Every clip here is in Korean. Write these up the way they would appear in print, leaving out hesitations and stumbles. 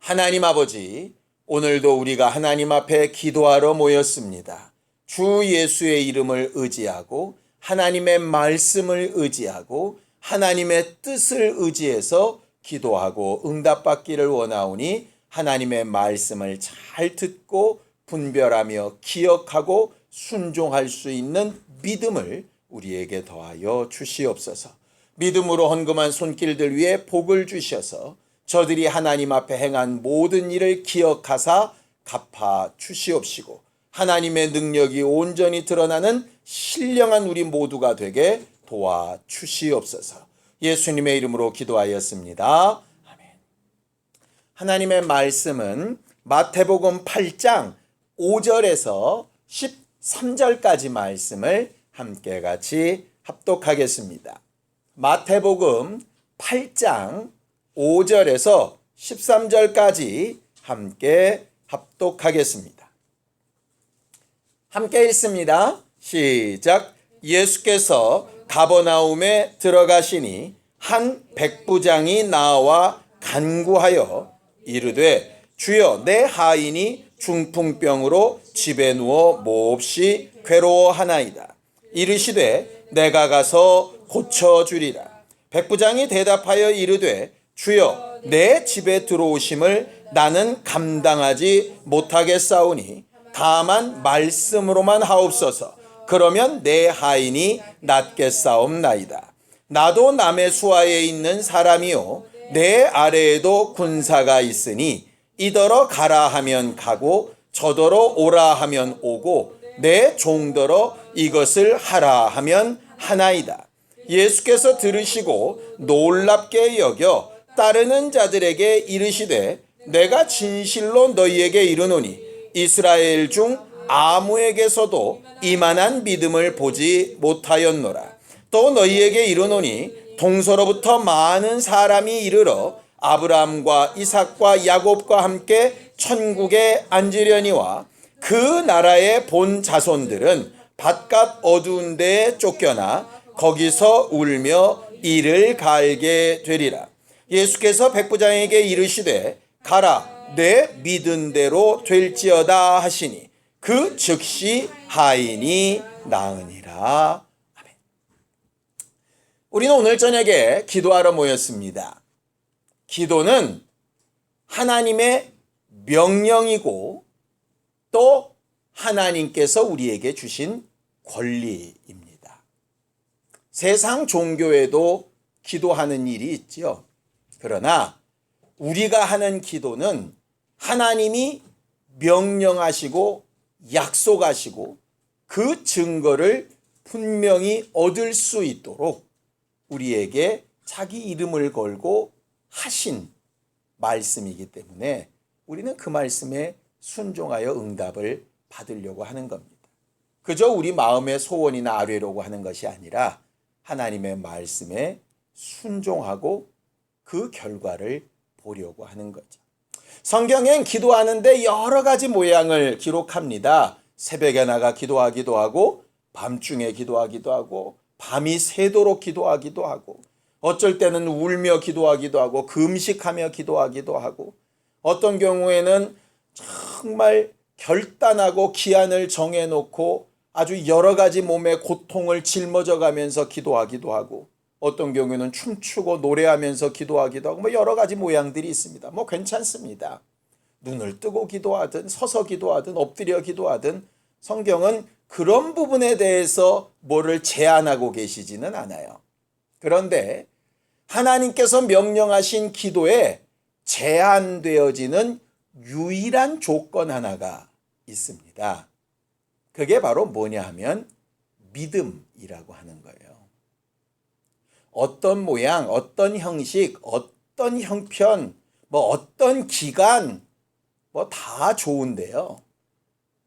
하나님 아버지, 오늘도 우리가 하나님 앞에 기도하러 모였습니다. 주 예수의 이름을 의지하고 하나님의 말씀을 의지하고 하나님의 뜻을 의지해서 기도하고 응답받기를 원하오니 하나님의 말씀을 잘 듣고 분별하며 기억하고 순종할 수 있는 믿음을 우리에게 더하여 주시옵소서. 믿음으로 헌금한 손길들 위에 복을 주셔서 저들이 하나님 앞에 행한 모든 일을 기억하사 갚아 주시옵시고 하나님의 능력이 온전히 드러나는 신령한 우리 모두가 되게 도와 주시옵소서. 예수님의 이름으로 기도하였습니다. 아멘. 하나님의 말씀은 마태복음 8장 5절에서 13절까지 말씀을 함께 같이 합독하겠습니다. 마태복음 8장 5절에서 13절까지 함께 합독하겠습니다. 함께 읽습니다. 시작. 예수께서 가버나움에 들어가시니 한 백부장이 나와 간구하여 이르되 주여 내 하인이 중풍병으로 집에 누워 몹시 괴로워하나이다. 이르시되 내가 가서 고쳐주리라. 백부장이 대답하여 이르되 주여 내 집에 들어오심을 나는 감당하지 못하겠사오니 다만 말씀으로만 하옵소서. 그러면 내 하인이 낫겠사옵나이다. 나도 남의 수하에 있는 사람이요 내 아래에도 군사가 있으니 이더러 가라 하면 가고 저더러 오라 하면 오고 내 종더러 이것을 하라 하면 하나이다. 예수께서 들으시고 놀랍게 여겨 따르는 자들에게 이르시되 내가 진실로 너희에게 이르노니 이스라엘 중 아무에게서도 이만한 믿음을 보지 못하였노라. 또 너희에게 이르노니 동서로부터 많은 사람이 이르러 아브라함과 이삭과 야곱과 함께 천국에 앉으려니와 그 나라의 본 자손들은 바깥 어두운 데에 쫓겨나 거기서 울며 이를 갈게 되리라. 예수께서 백부장에게 이르시되 가라 내 믿은 대로 될지어다 하시니 그 즉시 하인이 나으니라. 아멘. 우리는 오늘 저녁에 기도하러 모였습니다. 기도는 하나님의 명령이고 또 하나님께서 우리에게 주신 권리입니다. 세상 종교에도 기도하는 일이 있죠. 그러나 우리가 하는 기도는 하나님이 명령하시고 약속하시고 그 증거를 분명히 얻을 수 있도록 우리에게 자기 이름을 걸고 하신 말씀이기 때문에 우리는 그 말씀에 순종하여 응답을 받으려고 하는 겁니다. 그저 우리 마음의 소원이나 아뢰려고 하는 것이 아니라 하나님의 말씀에 순종하고 그 결과를 보려고 하는 거죠. 성경엔 기도하는데 여러 가지 모양을 기록합니다. 새벽에 나가 기도하기도 하고 밤중에 기도하기도 하고 밤이 새도록 기도하기도 하고 어쩔 때는 울며 기도하기도 하고 금식하며 기도하기도 하고 어떤 경우에는 정말 결단하고 기한을 정해놓고 아주 여러 가지 몸의 고통을 짊어져 가면서 기도하기도 하고 어떤 경우에는 춤추고 노래하면서 기도하기도 하고 여러 가지 모양들이 있습니다. 괜찮습니다. 눈을 뜨고 기도하든 서서 기도하든 엎드려 기도하든 성경은 그런 부분에 대해서 뭐를 제한하고 계시지는 않아요. 그런데 하나님께서 명령하신 기도에 제한되어지는 유일한 조건 하나가 있습니다. 그게 바로 뭐냐 하면 믿음이라고 하는 거예요. 어떤 모양, 어떤 형식, 어떤 형편, 어떤 기간, 다 좋은데요.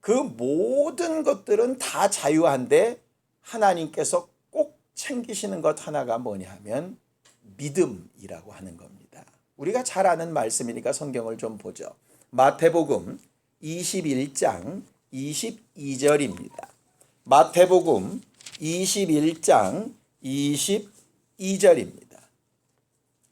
그 모든 것들은 다 자유한데 하나님께서 꼭 챙기시는 것 하나가 뭐냐 하면 믿음이라고 하는 겁니다. 우리가 잘 아는 말씀이니까 성경을 좀 보죠. 마태복음 21장 22절입니다. 마태복음 21장 22절입니다.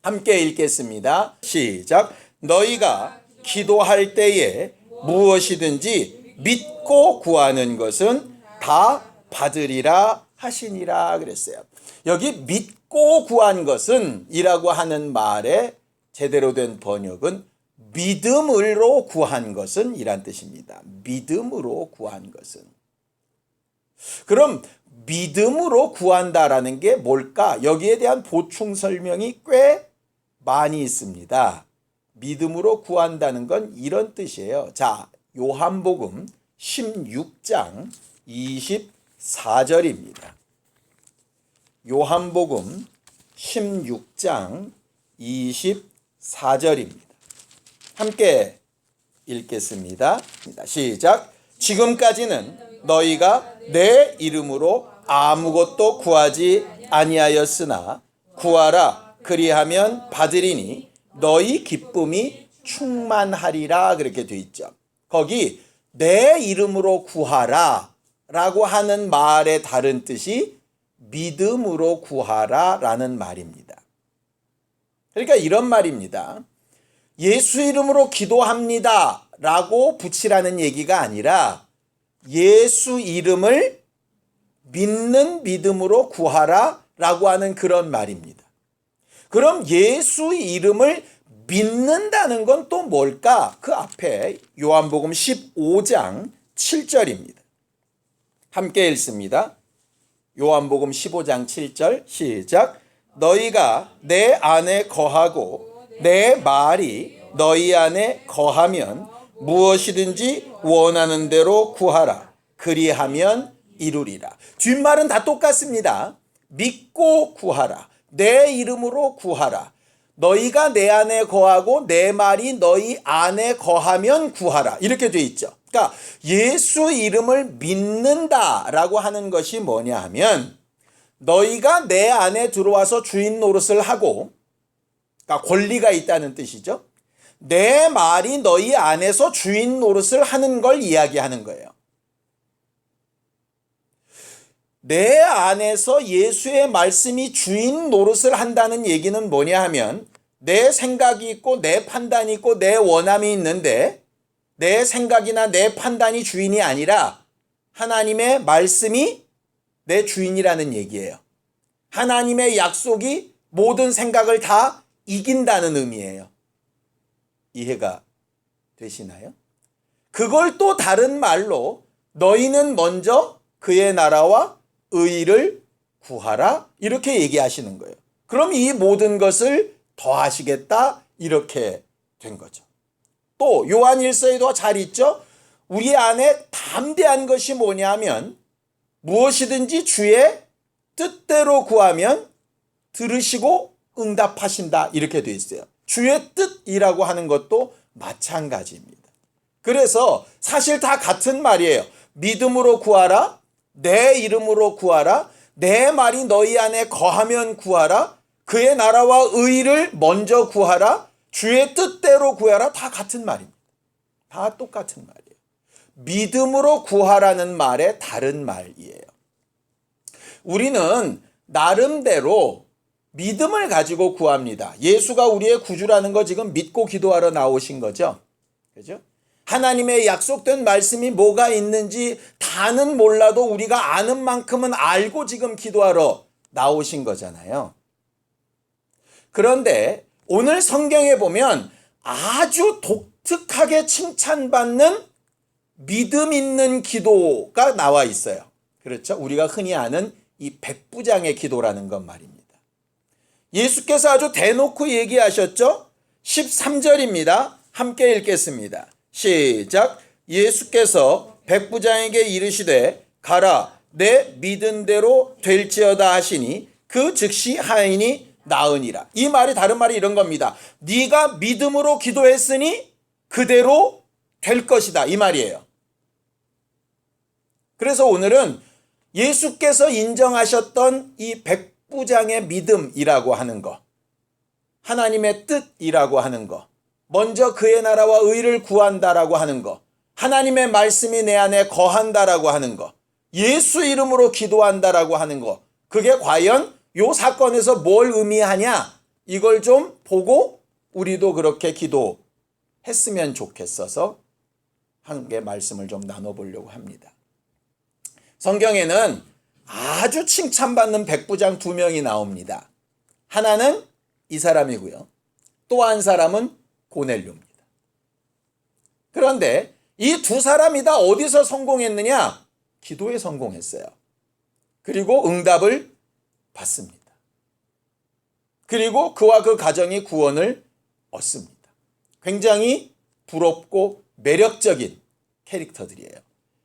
함께 읽겠습니다. 시작. 너희가 기도할 때에 무엇이든지 믿고 구하는 것은 다 받으리라 하시니라 그랬어요. 여기 믿고 구한 것은 이라고 하는 말의 제대로 된 번역은 믿음으로 구한 것은 이란 뜻입니다. 믿음으로 구한 것은. 그럼 믿음으로 구한다라는 게 뭘까? 여기에 대한 보충 설명이 꽤 많이 있습니다. 믿음으로 구한다는 건 이런 뜻이에요. 자, 요한복음 16장 24절입니다. 요한복음 16장 24절입니다. 함께 읽겠습니다. 시작. 지금까지는 너희가 내 이름으로 아무것도 구하지 아니하였으나 구하라 그리하면 받으리니 너희 기쁨이 충만하리라 그렇게 돼 있죠. 거기 내 이름으로 구하라 라고 하는 말의 다른 뜻이 믿음으로 구하라 라는 말입니다. 그러니까 이런 말입니다. 예수 이름으로 기도합니다 라고 붙이라는 얘기가 아니라 예수 이름을 믿는 믿음으로 구하라 라고 하는 그런 말입니다. 그럼 예수 이름을 믿는다는 건 또 뭘까? 그 앞에 요한복음 15장 7절입니다. 함께 읽습니다. 요한복음 15장 7절 시작. 너희가 내 안에 거하고 내 말이 너희 안에 거하면 무엇이든지 원하는 대로 구하라. 그리하면 이루리라. 뒷말은 다 똑같습니다. 믿고 구하라. 내 이름으로 구하라. 너희가 내 안에 거하고 내 말이 너희 안에 거하면 구하라. 이렇게 돼 있죠. 그러니까 예수 이름을 믿는다라고 하는 것이 뭐냐 하면 너희가 내 안에 들어와서 주인 노릇을 하고, 그러니까 권리가 있다는 뜻이죠. 내 말이 너희 안에서 주인 노릇을 하는 걸 이야기하는 거예요. 내 안에서 예수의 말씀이 주인 노릇을 한다는 얘기는 뭐냐 하면 내 생각이 있고 내 판단이 있고 내 원함이 있는데 내 생각이나 내 판단이 주인이 아니라 하나님의 말씀이 내 주인이라는 얘기예요. 하나님의 약속이 모든 생각을 다 이긴다는 의미예요. 이해가 되시나요? 그걸 또 다른 말로 너희는 먼저 그의 나라와 의를 구하라 이렇게 얘기하시는 거예요. 그럼 이 모든 것을 더하시겠다 이렇게 된 거죠. 또 요한일서에도 잘 있죠. 우리 안에 담대한 것이 뭐냐면 무엇이든지 주의 뜻대로 구하면 들으시고 응답하신다 이렇게 돼 있어요. 주의 뜻이라고 하는 것도 마찬가지입니다. 그래서 사실 다 같은 말이에요. 믿음으로 구하라. 내 이름으로 구하라. 내 말이 너희 안에 거하면 구하라. 그의 나라와 의를 먼저 구하라. 주의 뜻대로 구하라. 다 같은 말입니다. 다 똑같은 말이에요. 믿음으로 구하라는 말의 다른 말이에요. 우리는 나름대로 믿음을 가지고 구합니다. 예수가 우리의 구주라는 거 지금 믿고 기도하러 나오신 거죠. 그죠? 하나님의 약속된 말씀이 뭐가 있는지 다는 몰라도 우리가 아는 만큼은 알고 지금 기도하러 나오신 거잖아요. 그런데 오늘 성경에 보면 아주 독특하게 칭찬받는 믿음 있는 기도가 나와 있어요. 그렇죠? 우리가 흔히 아는 이 백부장의 기도라는 것 말입니다. 예수께서 아주 대놓고 얘기하셨죠? 13절입니다. 함께 읽겠습니다. 시작. 예수께서 백부장에게 이르시되 가라 내 믿은 대로 될지어다 하시니 그 즉시 하인이 나으니라. 이 말이 다른 말이 이런 겁니다. 네가 믿음으로 기도했으니 그대로 될 것이다 이 말이에요. 그래서 오늘은 예수께서 인정하셨던 이 백부장의 믿음이라고 하는 거, 하나님의 뜻이라고 하는 거, 먼저 그의 나라와 의를 구한다라고 하는 거, 하나님의 말씀이 내 안에 거한다라고 하는 거, 예수 이름으로 기도한다라고 하는 거, 그게 과연 이 사건에서 뭘 의미하냐? 이걸 좀 보고 우리도 그렇게 기도해 했으면 좋겠어서 함께 말씀을 좀 나눠보려고 합니다. 성경에는 아주 칭찬받는 백부장 2명이 나옵니다. 하나는 이 사람이고요. 또 한 사람은 고넬료입니다. 그런데 이 두 사람이 다 어디서 성공했느냐? 기도에 성공했어요. 그리고 응답을 받습니다. 그리고 그와 그 가정이 구원을 얻습니다. 굉장히 부럽고 매력적인 캐릭터들이에요.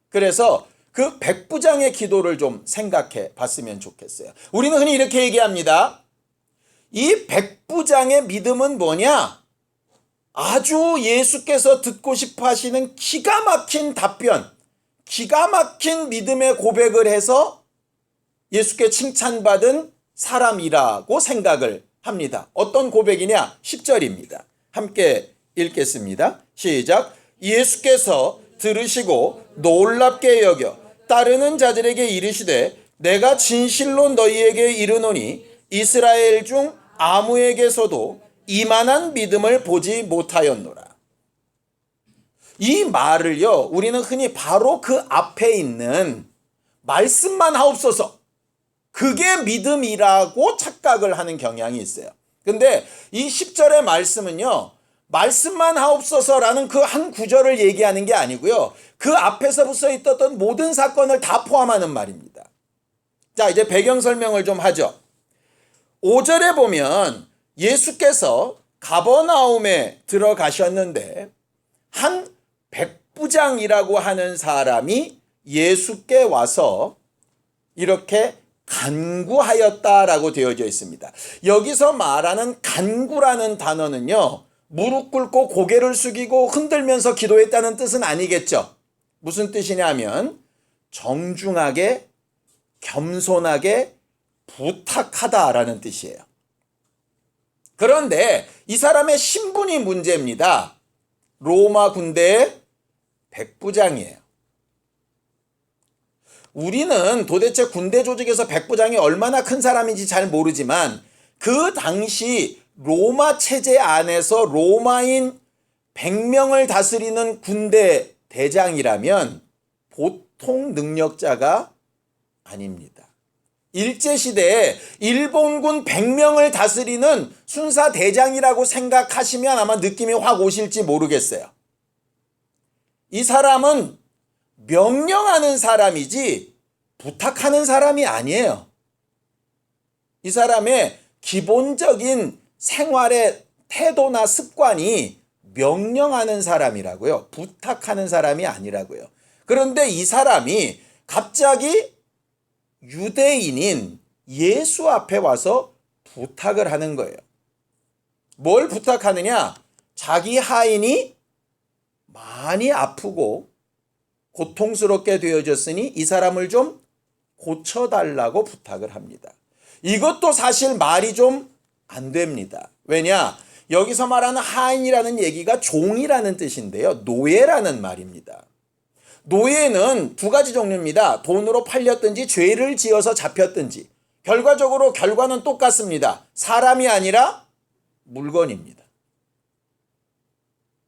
그래서 그 백부장의 기도를 좀 생각해 봤으면 좋겠어요. 우리는 흔히 이렇게 얘기합니다. 이 백부장의 믿음은 뭐냐? 아주 예수께서 듣고 싶어 하시는 기가 막힌 답변, 기가 막힌 믿음의 고백을 해서 예수께 칭찬받은 사람이라고 생각을 합니다. 어떤 고백이냐? 10절입니다. 함께 읽겠습니다. 시작. 예수께서 들으시고 놀랍게 여겨 따르는 자들에게 이르시되 내가 진실로 너희에게 이르노니 이스라엘 중 아무에게서도 이만한 믿음을 보지 못하였노라. 이 말을요, 우리는 흔히 바로 그 앞에 있는 말씀만 하옵소서, 그게 믿음이라고 착각을 하는 경향이 있어요. 근데 이 10절의 말씀은요, 말씀만 하옵소서라는 그 한 구절을 얘기하는 게 아니고요, 그 앞에서부터 있었던 모든 사건을 다 포함하는 말입니다. 자, 이제 배경 설명을 좀 하죠. 5절에 보면 예수께서 가버나움에 들어가셨는데 한 백부장이라고 하는 사람이 예수께 와서 이렇게 간구하였다라고 되어져 있습니다. 여기서 말하는 간구라는 단어는요, 무릎 꿇고 고개를 숙이고 흔들면서 기도했다는 뜻은 아니겠죠. 무슨 뜻이냐면 정중하게 겸손하게 부탁하다라는 뜻이에요. 그런데 이 사람의 신분이 문제입니다. 로마 군대의 백부장이에요. 우리는 도대체 군대 조직에서 백부장이 얼마나 큰 사람인지 잘 모르지만 그 당시 로마 체제 안에서 로마인 100명을 다스리는 군대 대장이라면 보통 능력자가 아닙니다. 일제시대에 일본군 100명을 다스리는 순사 대장이라고 생각하시면 아마 느낌이 확 오실지 모르겠어요. 이 사람은 명령하는 사람이지 부탁하는 사람이 아니에요. 이 사람의 기본적인 생활의 태도나 습관이 명령하는 사람이라고요. 부탁하는 사람이 아니라고요. 그런데 이 사람이 갑자기 유대인인 예수 앞에 와서 부탁을 하는 거예요. 뭘 부탁하느냐? 자기 하인이 많이 아프고 고통스럽게 되어졌으니 이 사람을 좀 고쳐달라고 부탁을 합니다. 이것도 사실 말이 좀 안 됩니다. 왜냐? 여기서 말하는 하인이라는 얘기가 종이라는 뜻인데요. 노예라는 말입니다. 노예는 두 가지 종류입니다. 돈으로 팔렸든지 죄를 지어서 잡혔든지. 결과적으로 결과는 똑같습니다. 사람이 아니라 물건입니다.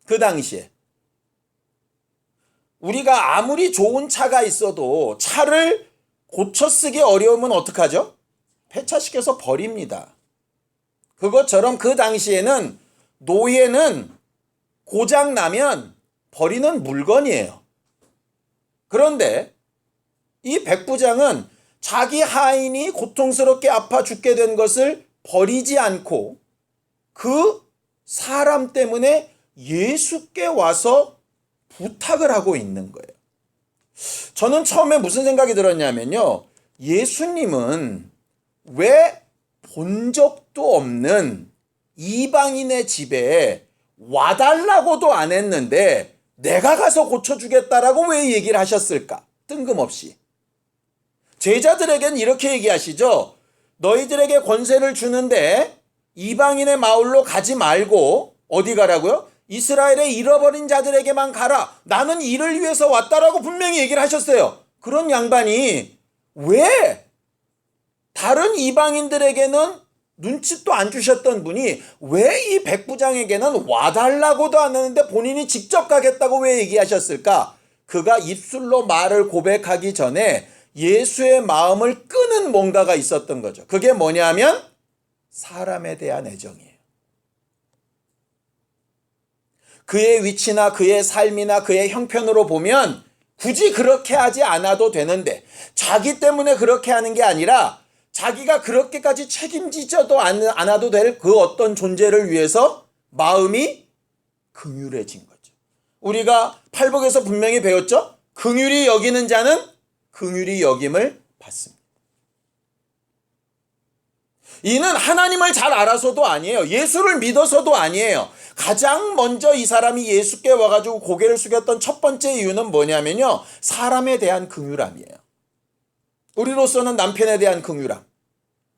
그 당시에 우리가 아무리 좋은 차가 있어도 차를 고쳐 쓰기 어려우면 어떡하죠? 폐차시켜서 버립니다. 그것처럼 그 당시에는 노예는 고장 나면 버리는 물건이에요. 그런데 이 백부장은 자기 하인이 고통스럽게 아파 죽게 된 것을 버리지 않고 그 사람 때문에 예수께 와서 부탁을 하고 있는 거예요. 저는 처음에 무슨 생각이 들었냐면요. 예수님은 왜 본 적도 없는 이방인의 집에 와달라고도 안 했는데 내가 가서 고쳐주겠다라고 왜 얘기를 하셨을까? 뜬금없이. 제자들에겐 이렇게 얘기하시죠. 너희들에게 권세를 주는데 이방인의 마을로 가지 말고 어디 가라고요? 이스라엘의 잃어버린 자들에게만 가라. 나는 이를 위해서 왔다라고 분명히 얘기를 하셨어요. 그런 양반이 왜 다른 이방인들에게는 눈짓도 안 주셨던 분이 왜 이 백부장에게는 와달라고도 안 하는데 본인이 직접 가겠다고 왜 얘기하셨을까? 그가 입술로 말을 고백하기 전에 예수의 마음을 끄는 뭔가가 있었던 거죠. 그게 뭐냐면 사람에 대한 애정이에요. 그의 위치나 그의 삶이나 그의 형편으로 보면 굳이 그렇게 하지 않아도 되는데 자기 때문에 그렇게 하는 게 아니라 자기가 그렇게까지 책임지지도 않아도 될 그 어떤 존재를 위해서 마음이 긍휼해진 거죠. 우리가 팔복에서 분명히 배웠죠? 긍휼히 여기는 자는 긍휼히 여김을 받습니다. 이는 하나님을 잘 알아서도 아니에요. 예수를 믿어서도 아니에요. 가장 먼저 이 사람이 예수께 와가지고 고개를 숙였던 첫 번째 이유는 뭐냐면요. 사람에 대한 긍휼함이에요. 우리로서는 남편에 대한 긍휼함,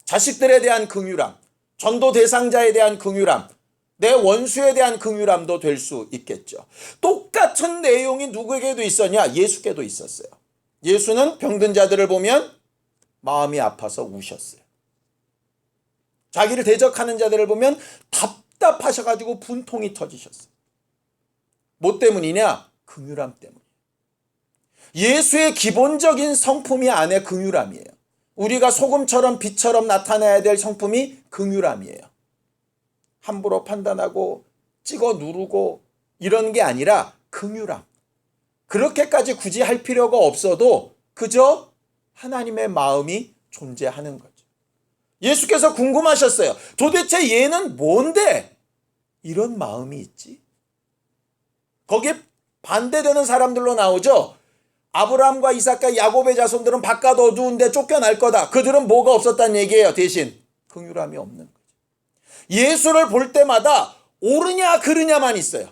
자식들에 대한 긍휼함, 전도 대상자에 대한 긍휼함, 내 원수에 대한 긍휼함도 될 수 있겠죠. 똑같은 내용이 누구에게도 있었냐? 예수께도 있었어요. 예수는 병든 자들을 보면 마음이 아파서 우셨어요. 자기를 대적하는 자들을 보면 답답하셔가지고 분통이 터지셨어요. 뭐 때문이냐? 긍휼함 때문이에요. 예수의 기본적인 성품이 안에 긍휼함이에요. 우리가 소금처럼 빛처럼 나타나야 될 성품이 긍휼함이에요. 함부로 판단하고 찍어 누르고 이런 게 아니라 긍휼함. 그렇게까지 굳이 할 필요가 없어도 그저 하나님의 마음이 존재하는 거죠. 예수께서 궁금하셨어요. 도대체 얘는 뭔데 이런 마음이 있지? 거기에 반대되는 사람들로 나오죠. 아브라함과 이삭과 야곱의 자손들은 바깥 어두운데 쫓겨날 거다. 그들은 뭐가 없었다는 얘기예요. 대신 긍휼함이 없는 거죠. 예수를 볼 때마다 옳으냐 그르냐만 있어요.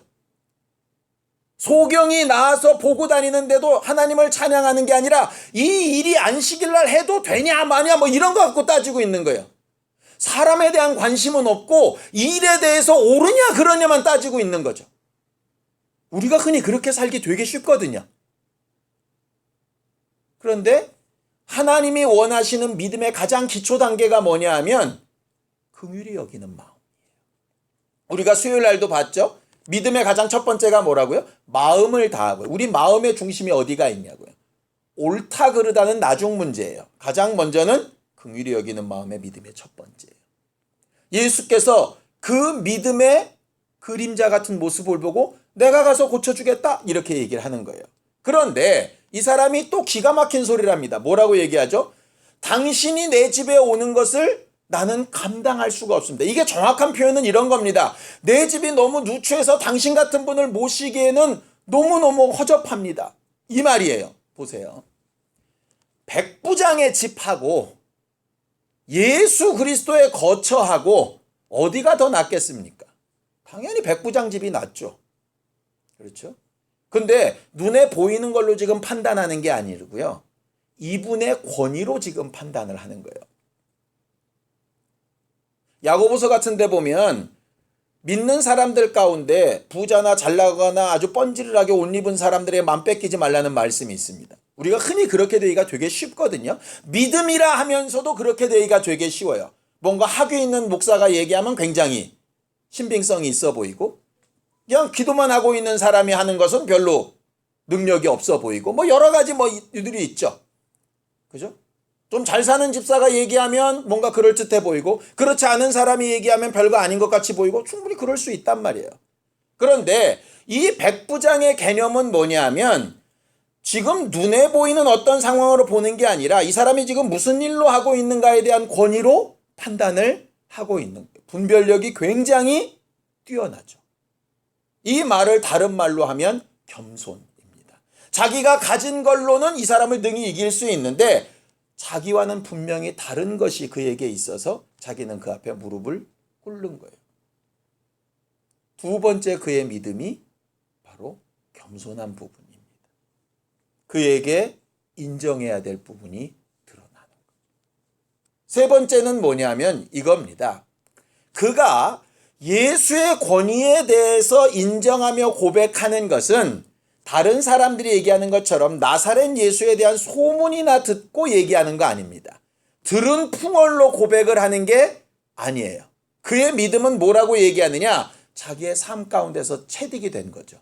소경이 나와서 보고 다니는데도 하나님을 찬양하는 게 아니라 이 일이 안식일날 해도 되냐 마냐 뭐 이런 거 갖고 따지고 있는 거예요. 사람에 대한 관심은 없고 일에 대해서 옳으냐 그러냐만 따지고 있는 거죠. 우리가 흔히 그렇게 살기 되게 쉽거든요. 그런데 하나님이 원하시는 믿음의 가장 기초 단계가 뭐냐 하면 긍휼히 여기는 마음이에요. 우리가 수요일 날도 봤죠? 믿음의 가장 첫 번째가 뭐라고요? 마음을 다하고요. 우리 마음의 중심이 어디가 있냐고요. 옳다 그르다는 나중 문제예요. 가장 먼저는 긍휼히 여기는 마음의 믿음의 첫 번째예요. 예수께서 그 믿음의 그림자 같은 모습을 보고 내가 가서 고쳐주겠다 이렇게 얘기를 하는 거예요. 그런데 이 사람이 또 기가 막힌 소리를 합니다. 뭐라고 얘기하죠? 당신이 내 집에 오는 것을 나는 감당할 수가 없습니다. 이게 정확한 표현은 이런 겁니다. 내 집이 너무 누추해서 당신 같은 분을 모시기에는 너무너무 허접합니다. 이 말이에요. 보세요. 백부장의 집하고 예수 그리스도의 거처하고 어디가 더 낫겠습니까? 당연히 백부장 집이 낫죠. 그렇죠? 근데 눈에 보이는 걸로 지금 판단하는 게 아니고요. 이분의 권위로 지금 판단을 하는 거예요. 야고보서 같은 데 보면 믿는 사람들 가운데 부자나 잘나거나 아주 뻔질하게 옷 입은 사람들의 맘 뺏기지 말라는 말씀이 있습니다. 우리가 흔히 그렇게 되기가 되게 쉽거든요. 믿음이라 하면서도 그렇게 되기가 되게 쉬워요. 뭔가 학위 있는 목사가 얘기하면 굉장히 신빙성이 있어 보이고 그냥 기도만 하고 있는 사람이 하는 것은 별로 능력이 없어 보이고 뭐 여러 가지 뭐 이들이 있죠. 그죠? 좀 잘 사는 집사가 얘기하면 뭔가 그럴듯해 보이고 그렇지 않은 사람이 얘기하면 별거 아닌 것 같이 보이고 충분히 그럴 수 있단 말이에요. 그런데 이 백부장의 개념은 뭐냐면 지금 눈에 보이는 어떤 상황으로 보는 게 아니라 이 사람이 지금 무슨 일로 하고 있는가에 대한 권위로 판단을 하고 있는 거예요. 분별력이 굉장히 뛰어나죠. 이 말을 다른 말로 하면 겸손입니다. 자기가 가진 걸로는 이 사람을 능히 이길 수 있는데 자기와는 분명히 다른 것이 그에게 있어서 자기는 그 앞에 무릎을 꿇는 거예요. 두 번째 그의 믿음이 바로 겸손한 부분입니다. 그에게 인정해야 될 부분이 드러나는 거예요. 세 번째는 뭐냐면 이겁니다. 그가 예수의 권위에 대해서 인정하며 고백하는 것은 다른 사람들이 얘기하는 것처럼 나사렛 예수에 대한 소문이나 듣고 얘기하는 거 아닙니다. 들은 풍월로 고백을 하는 게 아니에요. 그의 믿음은 뭐라고 얘기하느냐? 자기의 삶 가운데서 체득이 된 거죠.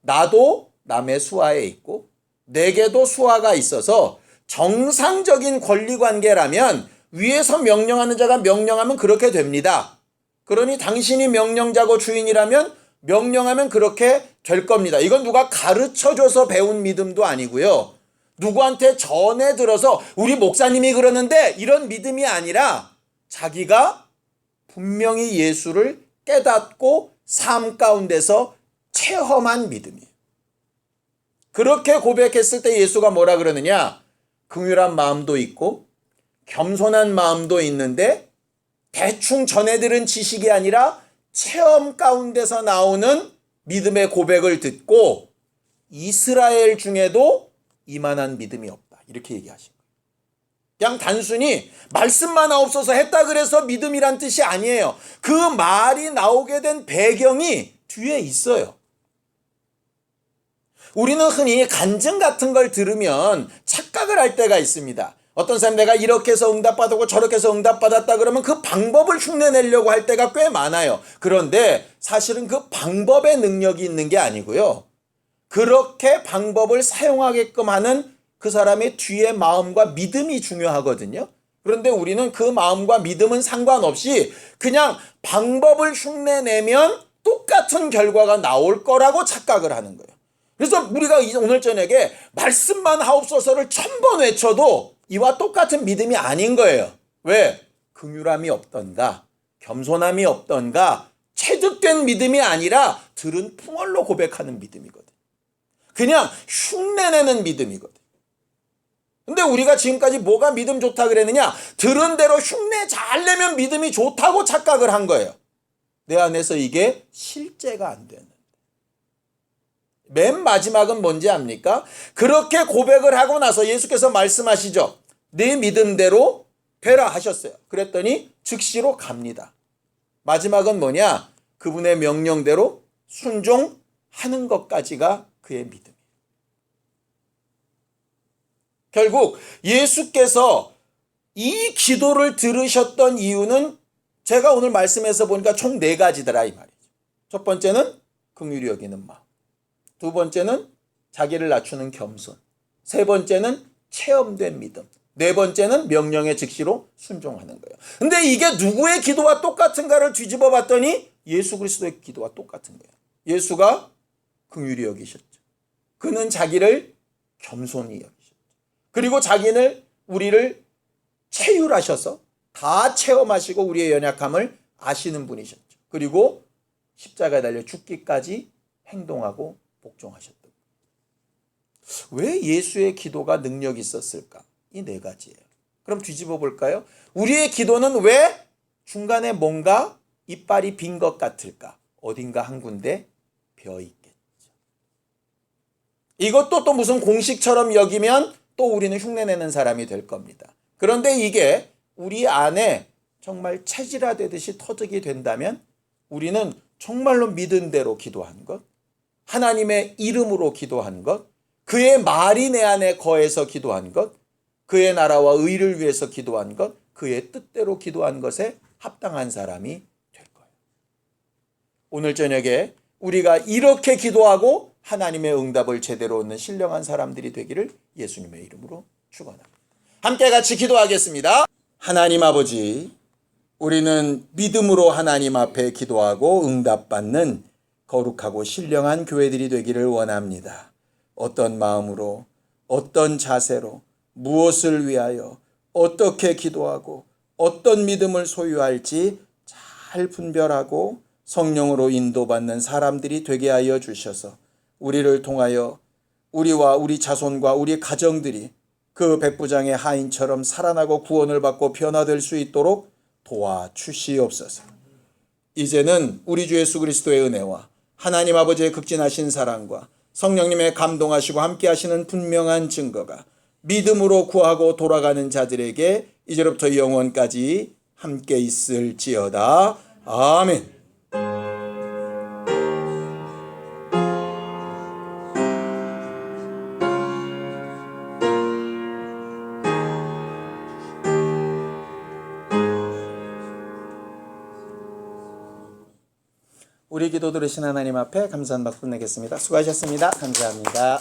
나도 남의 수하에 있고 내게도 수하가 있어서 정상적인 권리관계라면 위에서 명령하는 자가 명령하면 그렇게 됩니다. 그러니 당신이 명령자고 주인이라면 명령하면 그렇게 될 겁니다. 이건 누가 가르쳐줘서 배운 믿음도 아니고요. 누구한테 전해 들어서 우리 목사님이 그러는데 이런 믿음이 아니라 자기가 분명히 예수를 깨닫고 삶 가운데서 체험한 믿음이에요. 그렇게 고백했을 때 예수가 뭐라 그러느냐? 긍휼한 마음도 있고 겸손한 마음도 있는데 대충 전해들은 지식이 아니라 체험 가운데서 나오는 믿음의 고백을 듣고 이스라엘 중에도 이만한 믿음이 없다. 이렇게 얘기하신 거예요. 그냥 단순히 말씀만 없어서 했다 그래서 믿음이란 뜻이 아니에요. 그 말이 나오게 된 배경이 뒤에 있어요. 우리는 흔히 간증 같은 걸 들으면 착각을 할 때가 있습니다. 어떤 사람 내가 이렇게 해서 응답받았고 저렇게 해서 응답받았다 그러면 그 방법을 흉내내려고 할 때가 꽤 많아요. 그런데 사실은 그 방법의 능력이 있는 게 아니고요. 그렇게 방법을 사용하게끔 하는 그 사람의 뒤에 마음과 믿음이 중요하거든요. 그런데 우리는 그 마음과 믿음은 상관없이 그냥 방법을 흉내내면 똑같은 결과가 나올 거라고 착각을 하는 거예요. 그래서 우리가 오늘 저녁에 말씀만 하옵소서를 1000번 외쳐도 이와 똑같은 믿음이 아닌 거예요. 왜? 긍휼함이 없던가, 겸손함이 없던가, 체득된 믿음이 아니라 들은 풍월로 고백하는 믿음이거든. 그냥 흉내내는 믿음이거든. 근데 우리가 지금까지 뭐가 믿음 좋다 그랬느냐? 들은 대로 흉내 잘 내면 믿음이 좋다고 착각을 한 거예요. 내 안에서 이게 실제가 안 되는. 맨 마지막은 뭔지 압니까? 그렇게 고백을 하고 나서 예수께서 말씀하시죠. 네 믿음대로 되라 하셨어요. 그랬더니 즉시로 갑니다. 마지막은 뭐냐? 그분의 명령대로 순종하는 것까지가 그의 믿음이에요. 결국 예수께서 이 기도를 들으셨던 이유는 제가 오늘 말씀에서 보니까 총 4가지더라 이 말이죠. 첫 번째는 긍휼히 여기는 마음. 두 번째는 자기를 낮추는 겸손. 세 번째는 체험된 믿음. 네 번째는 명령의 즉시로 순종하는 거예요. 근데 이게 누구의 기도와 똑같은가를 뒤집어 봤더니 예수 그리스도의 기도와 똑같은 거예요. 예수가 긍휼히 여기셨죠. 그는 자기를 겸손히 여기셨죠. 그리고 자기는 우리를 체휼하셔서 다 체험하시고 우리의 연약함을 아시는 분이셨죠. 그리고 십자가에 달려 죽기까지 행동하고 복종하셨던. 왜 예수의 기도가 능력이 있었을까? 이 4가지예요. 그럼 뒤집어 볼까요? 우리의 기도는 왜 중간에 뭔가 이빨이 빈 것 같을까? 어딘가 한 군데 벼 있겠죠. 이것도 또 무슨 공식처럼 여기면 또 우리는 흉내내는 사람이 될 겁니다. 그런데 이게 우리 안에 정말 체질화되듯이 터득이 된다면 우리는 정말로 믿은 대로 기도한 것, 하나님의 이름으로 기도한 것, 그의 말이 내 안에 거해서 기도한 것, 그의 나라와 의를 위해서 기도한 것, 그의 뜻대로 기도한 것에 합당한 사람이 될 거예요. 오늘 저녁에 우리가 이렇게 기도하고 하나님의 응답을 제대로 얻는 신령한 사람들이 되기를 예수님의 이름으로 축원합니다. 함께 같이 기도하겠습니다. 하나님 아버지, 우리는 믿음으로 하나님 앞에 기도하고 응답받는 거룩하고 신령한 교회들이 되기를 원합니다. 어떤 마음으로, 어떤 자세로, 무엇을 위하여, 어떻게 기도하고, 어떤 믿음을 소유할지 잘 분별하고 성령으로 인도받는 사람들이 되게 하여 주셔서 우리를 통하여 우리와 우리 자손과 우리 가정들이 그 백부장의 하인처럼 살아나고 구원을 받고 변화될 수 있도록 도와주시옵소서. 이제는 우리 주 예수 그리스도의 은혜와 하나님 아버지의 극진하신 사랑과 성령님의 감동하시고 함께하시는 분명한 증거가 믿음으로 구하고 돌아가는 자들에게 이제로부터 영원까지 함께 있을지어다. 아멘. 우리 기도 들으신 하나님 앞에 감사한 박수 내겠습니다. 수고하셨습니다. 감사합니다.